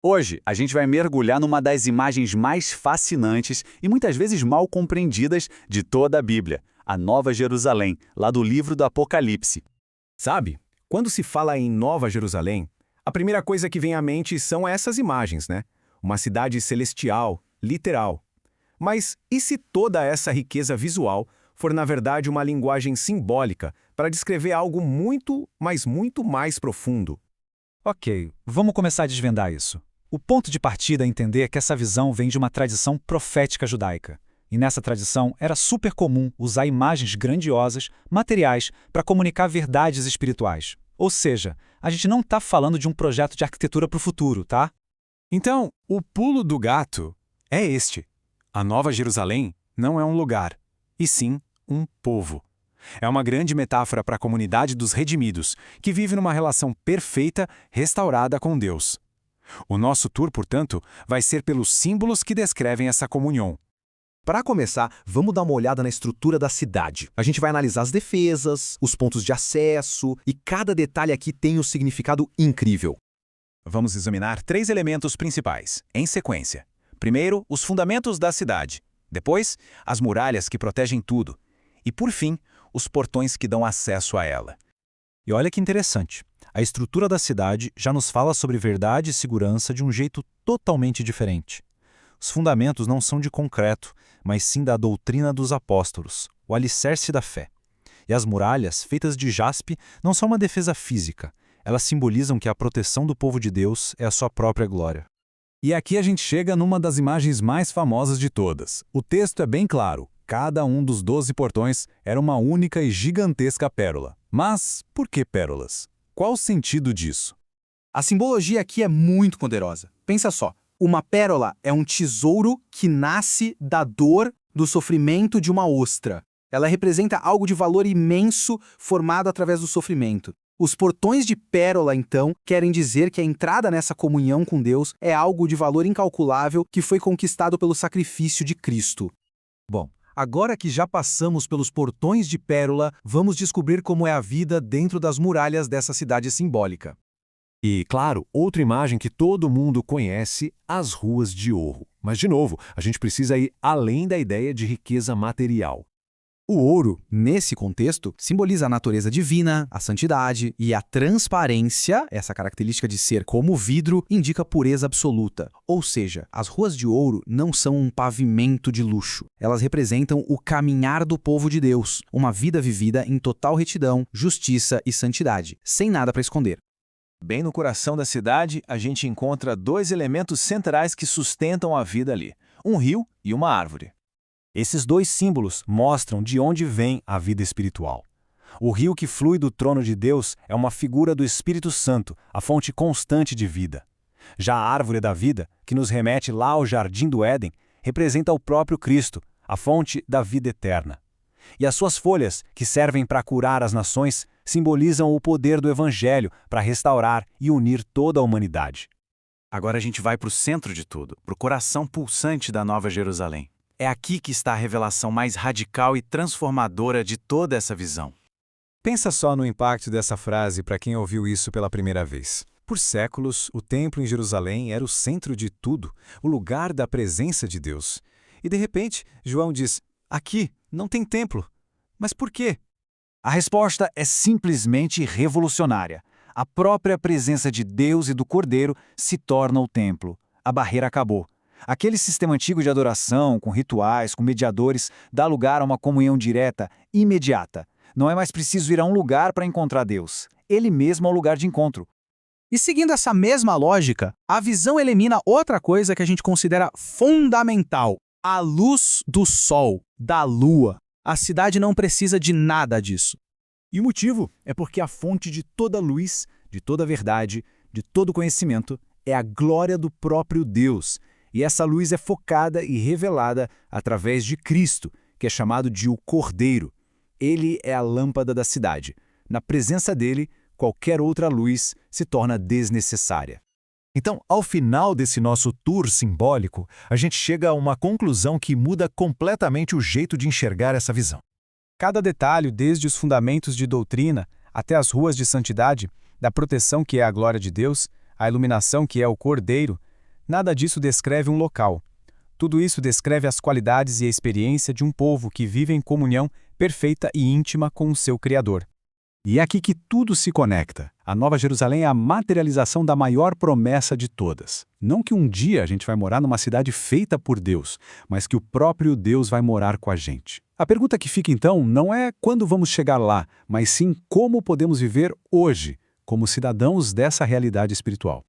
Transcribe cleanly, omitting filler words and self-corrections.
Hoje, a gente vai mergulhar numa das imagens mais fascinantes e muitas vezes mal compreendidas de toda a Bíblia, a Nova Jerusalém, lá do livro do Apocalipse. Sabe, quando se fala em Nova Jerusalém, a primeira coisa que vem à mente são essas imagens, né? Uma cidade celestial, literal. Mas e se toda essa riqueza visual for, na verdade, uma linguagem simbólica para descrever algo muito, mas muito mais profundo? Ok, vamos começar a desvendar isso. O ponto de partida é entender que essa visão vem de uma tradição profética judaica. E nessa tradição era super comum usar imagens grandiosas, materiais, para comunicar verdades espirituais. Ou seja, a gente não está falando de um projeto de arquitetura para o futuro, tá? Então, o pulo do gato é este. A Nova Jerusalém não é um lugar, e sim um povo. É uma grande metáfora para a comunidade dos redimidos, que vive numa relação perfeita, restaurada com Deus. O nosso tour, portanto, vai ser pelos símbolos que descrevem essa comunhão. Para começar, vamos dar uma olhada na estrutura da cidade. A gente vai analisar as defesas, os pontos de acesso, e cada detalhe aqui tem um significado incrível. Vamos examinar 3 elementos principais, em sequência. Primeiro, os fundamentos da cidade. Depois, as muralhas que protegem tudo. E, por fim, os portões que dão acesso a ela. E olha que interessante. A estrutura da cidade já nos fala sobre verdade e segurança de um jeito totalmente diferente. Os fundamentos não são de concreto, mas sim da doutrina dos apóstolos, o alicerce da fé. E as muralhas, feitas de jaspe, não são uma defesa física. Elas simbolizam que a proteção do povo de Deus é a sua própria glória. E aqui a gente chega numa das imagens mais famosas de todas. O texto é bem claro. Cada um dos 12 portões era uma única e gigantesca pérola. Mas por que pérolas? Qual o sentido disso? A simbologia aqui é muito poderosa. Pensa só, uma pérola é um tesouro que nasce da dor, do sofrimento de uma ostra. Ela representa algo de valor imenso formado através do sofrimento. Os portões de pérola, então, querem dizer que a entrada nessa comunhão com Deus é algo de valor incalculável que foi conquistado pelo sacrifício de Cristo. Bom, agora que já passamos pelos portões de pérola, vamos descobrir como é a vida dentro das muralhas dessa cidade simbólica. E, claro, outra imagem que todo mundo conhece, as ruas de ouro. Mas, de novo, a gente precisa ir além da ideia de riqueza material. O ouro, nesse contexto, simboliza a natureza divina, a santidade e a transparência. Essa característica de ser como vidro indica pureza absoluta. Ou seja, as ruas de ouro não são um pavimento de luxo. Elas representam o caminhar do povo de Deus, uma vida vivida em total retidão, justiça e santidade, sem nada para esconder. Bem no coração da cidade, a gente encontra 2 elementos centrais que sustentam a vida ali: um rio e uma árvore. Esses 2 símbolos mostram de onde vem a vida espiritual. O rio que flui do trono de Deus é uma figura do Espírito Santo, a fonte constante de vida. Já a árvore da vida, que nos remete lá ao jardim do Éden, representa o próprio Cristo, a fonte da vida eterna. E as suas folhas, que servem para curar as nações, simbolizam o poder do Evangelho para restaurar e unir toda a humanidade. Agora a gente vai para o centro de tudo, para o coração pulsante da Nova Jerusalém. É aqui que está a revelação mais radical e transformadora de toda essa visão. Pensa só no impacto dessa frase para quem ouviu isso pela primeira vez. Por séculos, o templo em Jerusalém era o centro de tudo, o lugar da presença de Deus. E de repente, João diz: aqui não tem templo. Mas por quê? A resposta é simplesmente revolucionária. A própria presença de Deus e do Cordeiro se torna o templo. A barreira acabou. Aquele sistema antigo de adoração, com rituais, com mediadores, dá lugar a uma comunhão direta, imediata. Não é mais preciso ir a um lugar para encontrar Deus. Ele mesmo é o lugar de encontro. E seguindo essa mesma lógica, a visão elimina outra coisa que a gente considera fundamental: a luz do sol, da lua. A cidade não precisa de nada disso. E o motivo é porque a fonte de toda luz, de toda verdade, de todo conhecimento, é a glória do próprio Deus. E essa luz é focada e revelada através de Cristo, que é chamado de o Cordeiro. Ele é a lâmpada da cidade. Na presença dele, qualquer outra luz se torna desnecessária. Então, ao final desse nosso tour simbólico, a gente chega a uma conclusão que muda completamente o jeito de enxergar essa visão. Cada detalhe, desde os fundamentos de doutrina até as ruas de santidade, da proteção que é a glória de Deus, a iluminação que é o Cordeiro, Nada disso descreve um local. Tudo isso descreve as qualidades e a experiência de um povo que vive em comunhão perfeita e íntima com o seu Criador. E é aqui que tudo se conecta. A Nova Jerusalém é a materialização da maior promessa de todas. Não que um dia a gente vai morar numa cidade feita por Deus, mas que o próprio Deus vai morar com a gente. A pergunta que fica então não é quando vamos chegar lá, mas sim como podemos viver hoje, como cidadãos dessa realidade espiritual.